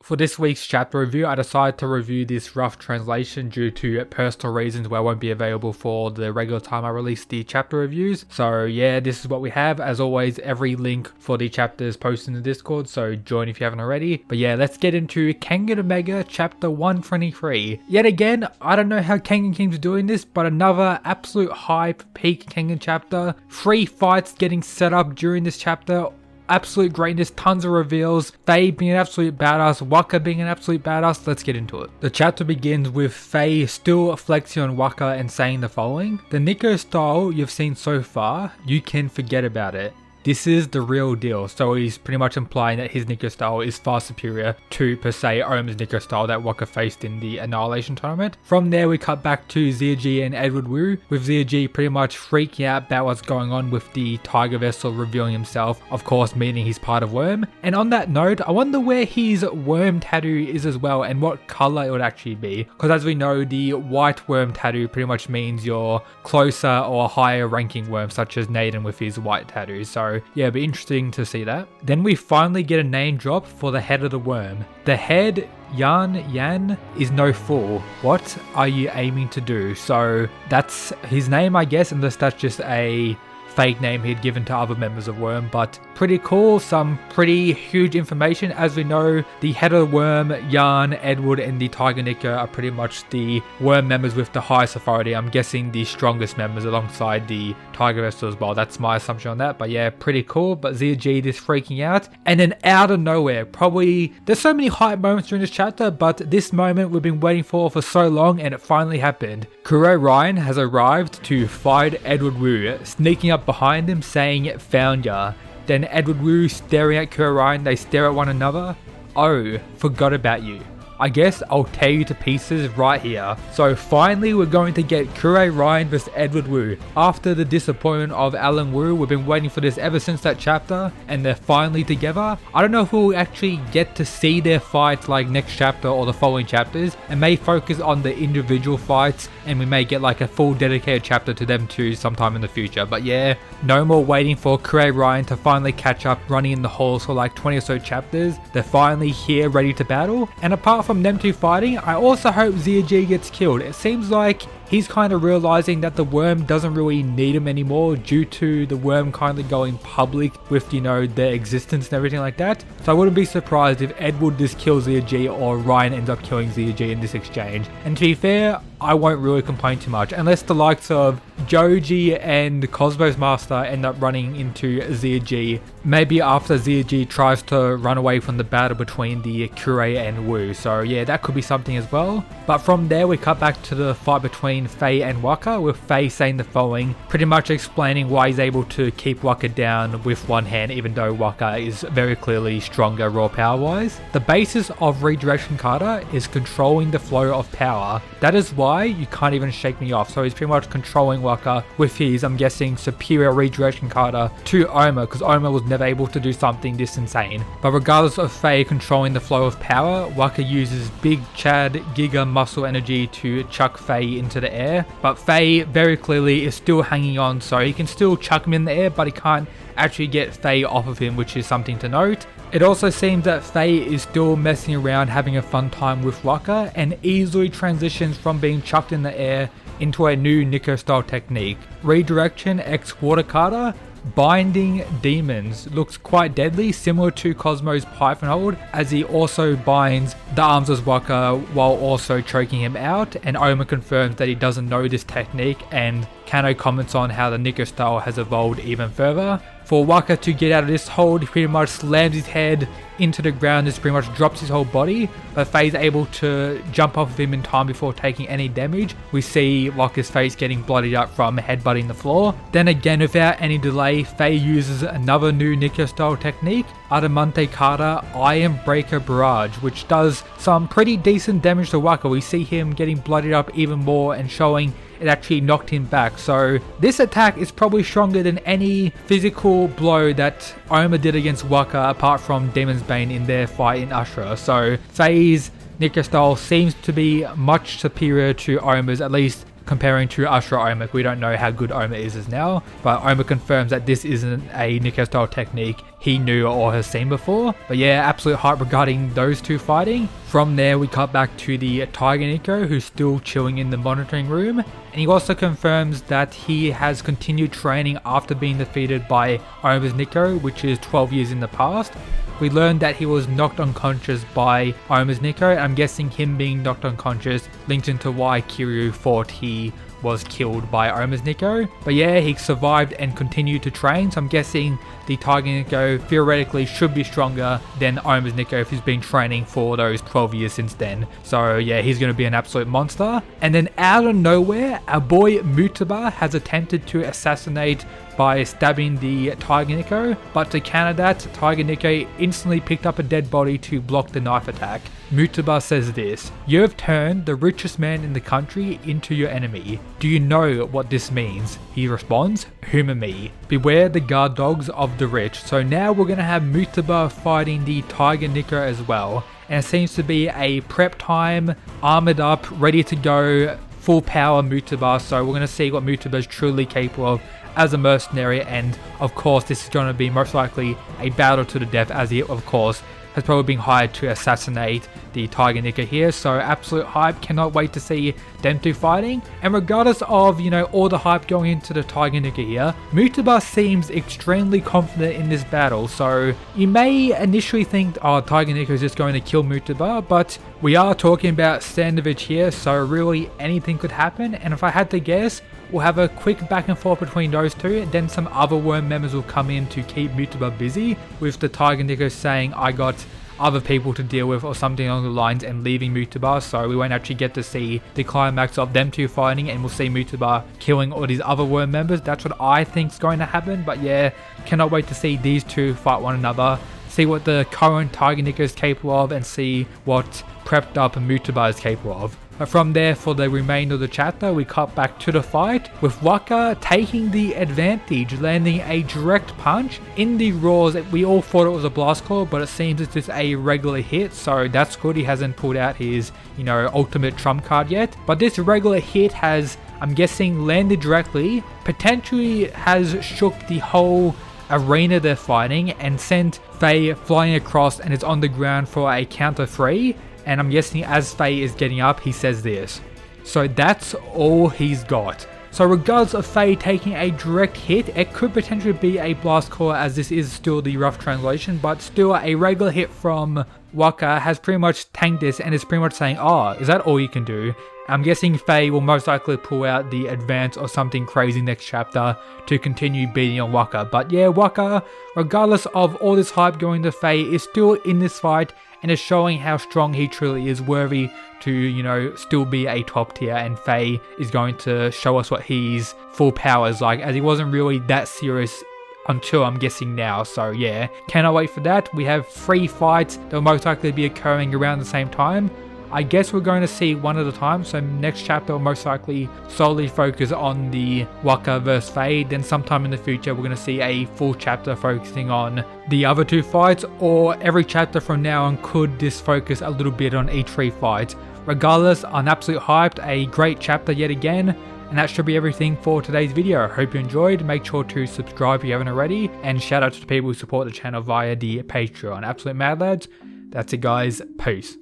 For this week's chapter review, I decided to review this rough translation due to personal reasons where I won't be available for the regular time I release the chapter reviews. So yeah, this is what we have. As always, every link for the chapter is posted in the Discord, so join if you haven't already. But yeah, let's get into Kengan Omega Chapter 123. Yet again, I don't know how Kengan keeps doing this, but another absolute hype peak Kengan chapter. 3 fights getting set up during this chapter. Absolute greatness, tons of reveals, Faye being an absolute badass, Waka being an absolute badass. Let's get into it. The chapter begins with Faye still flexing on Waka and saying the following: "The Niko style you've seen so far, you can forget about it. This is the real deal." So he's pretty much implying that his Niko style is far superior to, per se, Oma's Niko style that Waka faced in the Annihilation tournament. From there, we cut back to Zia and Edward Wu, with Zia pretty much freaking out about what's going on with the Tiger Vessel revealing himself, of course meaning he's part of Worm. And on that note, I wonder where his Worm tattoo is as well and what color it would actually be. Because as we know, the white Worm tattoo pretty much means you're closer or higher ranking Worm, such as Naden with his white tattoo. So yeah, it'd be interesting to see that. Then we finally get a name drop for the head of the worm. The head, Yan, is no fool. What are you aiming to do? So that's his name, I guess, unless that's just a fake name he'd given to other members of Worm, but pretty cool. Some pretty huge information. As we know, the head of the Worm, Yan, Edward, and the Tiger Niko are pretty much the Worm members with the highest authority. I'm guessing the strongest members alongside the Tiger Vessel as well. That's my assumption on that, but yeah, pretty cool. But Zia just freaking out, and then out of nowhere, probably there's so many hype moments during this chapter, but this moment we've been waiting for so long, and it finally happened. Kure Raian has arrived to fight Edward Wu, sneaking up behind him saying, "Found ya." Then Edward Wu staring at Kure Raian, they stare at one another. "Oh, forgot about you. I guess I'll tear you to pieces right here." So finally we're going to get Kure Raian vs Edward Wu. After the disappointment of Alan Wu, we've been waiting for this ever since that chapter, and they're finally together. I don't know if we'll actually get to see their fights like next chapter or the following chapters, and may focus on the individual fights, and we may get like a full dedicated chapter to them too sometime in the future. But yeah, no more waiting for Kure Raian to finally catch up, running in the halls for like 20 or so chapters. They're finally here, ready to battle, and apart from them two fighting, I also hope Zia gets killed. It seems like he's kind of realizing that the Worm doesn't really need him anymore due to the Worm kind of going public with, you know, their existence and everything like that. So I wouldn't be surprised if Edward just kills Zia or Raian ends up killing Zia in this exchange. And to be fair, I won't really complain too much, unless the likes of Joji and Cosmos Master end up running into Zia, maybe after Zia tries to run away from the battle between the Kure and Wu. So yeah, that could be something as well. But from there we cut back to the fight between Faye and Waka, with Faye saying the following, pretty much explaining why he's able to keep Waka down with one hand, even though Waka is very clearly stronger raw power wise. The basis of redirection kata is controlling the flow of power. That is why you can't even shake me off. So he's pretty much controlling Waka with his, I'm guessing, superior redirection kata to Oma, because Oma was never able to do something this insane. But regardless of Faye controlling the flow of power, Waka uses Big Chad Giga muscle energy to chuck Faye into the air. But Faye very clearly is still hanging on, so he can still chuck him in the air, but he can't actually get Faye off of him, which is something to note. It also seems that Faye is still messing around, having a fun time with Waka, and easily transitions from being chucked in the air into a new Niko style technique. Redirection X Water Kata, Binding Demons, looks quite deadly, similar to Cosmo's Python hold, as he also binds the arms of Waka while also choking him out, and Oma confirms that he doesn't know this technique, and Kano comments on how the Niko style has evolved even further. For Waka to get out of this hold, he pretty much slams his head into the ground, just pretty much drops his whole body, but Faye's able to jump off of him in time before taking any damage. We see Waka's face getting bloodied up from headbutting the floor. Then again, without any delay, Faye uses another new Niko style technique, Adamante Kata Iron Breaker Barrage, which does some pretty decent damage to Waka. We see him getting bloodied up even more and showing it actually knocked him back. So this attack is probably stronger than any physical blow that Oma did against Waka apart from Demon's Bane in their fight in Ashura. So Faye's Niko style seems to be much superior to Oma's, at least comparing to Ashura Oma. We don't know how good Oma is as now, but Oma confirms that this isn't a Niko style technique he knew or has seen before. But yeah, absolute hype regarding those two fighting. From there, we cut back to the Tiger Niko, who's still chilling in the monitoring room, and he also confirms that he has continued training after being defeated by Oma's Niko, which is 12 years in the past. We learned that he was knocked unconscious by Oma's Niko, and I'm guessing him being knocked unconscious linked into why Kure thought he was killed by Oma's Niko. But yeah, he survived and continued to train, so I'm guessing the Tiger Niko theoretically should be stronger than Oma's Niko if he's been training for those 12 years since then. So yeah, he's going to be an absolute monster. And then out of nowhere, our boy Mutaba has attempted to assassinate by stabbing the Tiger Niko, but to counter that, Tiger Niko instantly picked up a dead body to block the knife attack. Mutaba says this: "You have turned the richest man in the country into your enemy. Do you know what this means?" He responds, "Whom and me? Beware the guard dogs of the rich." So now we're going to have Mutaba fighting the Tiger Niko as well. And it seems to be a prep time, armored up, ready to go, full power Mutaba. So we're going to see what Mutaba is truly capable of as a mercenary, and of course this is going to be most likely a battle to the death, as he of course has probably been hired to assassinate the Tiger Niko here. So absolute hype, cannot wait to see them two fighting. And regardless of, you know, all the hype going into the Tiger Niko here, Mutaba seems extremely confident in this battle. So you may initially think, oh, Tiger Niko is just going to kill Mutaba, but we are talking about Standovich here, so really anything could happen. And if I had to guess, we'll have a quick back and forth between those two, then some other worm members will come in to keep Mutaba busy, with the Tiger Niko saying, I got other people to deal with or something along the lines, and leaving Mutaba. So we won't actually get to see the climax of them two fighting, and we'll see Mutaba killing all these other worm members. That's what I think is going to happen. But yeah, cannot wait to see these two fight one another, see what the current Tiger Niko is capable of, and see what prepped up Mutaba is capable of. But from there, for the remainder of the chapter, we cut back to the fight, with Waka taking the advantage, landing a direct punch in the roars. We all thought it was a blast claw, but it seems it's just a regular hit, so that's good. He hasn't pulled out his, you know, ultimate trump card yet. But this regular hit has, I'm guessing, landed directly, potentially has shook the whole arena they're fighting, and sent Faye flying across and is on the ground for a counter 3. And I'm guessing as Faye is getting up, he says this. So that's all he's got. So regardless of Faye taking a direct hit, it could potentially be a blast claw, as this is still the rough translation, but still a regular hit from Waka has pretty much tanked this and is pretty much saying, oh, is that all you can do? I'm guessing Faye will most likely pull out the advance or something crazy next chapter to continue beating on Waka. But yeah, Waka, regardless of all this hype going to Faye, is still in this fight and is showing how strong he truly is, worthy to, you know, still be a top tier. And Faye is going to show us what his full power is like, as he wasn't really that serious until, I'm guessing, now. So yeah, cannot wait for that. We have 3 fights that will most likely be occurring around the same time. I guess we're going to see one at a time, so next chapter will most likely solely focus on the Waka vs Faye, then sometime in the future we're going to see a full chapter focusing on the other 2 fights, or every chapter from now on could just focus a little bit on each 3 fights. Regardless, I'm absolutely hyped, a great chapter yet again, and that should be everything for today's video. Hope you enjoyed, make sure to subscribe if you haven't already, and shout out to the people who support the channel via the Patreon. Absolute mad lads, that's it guys, peace.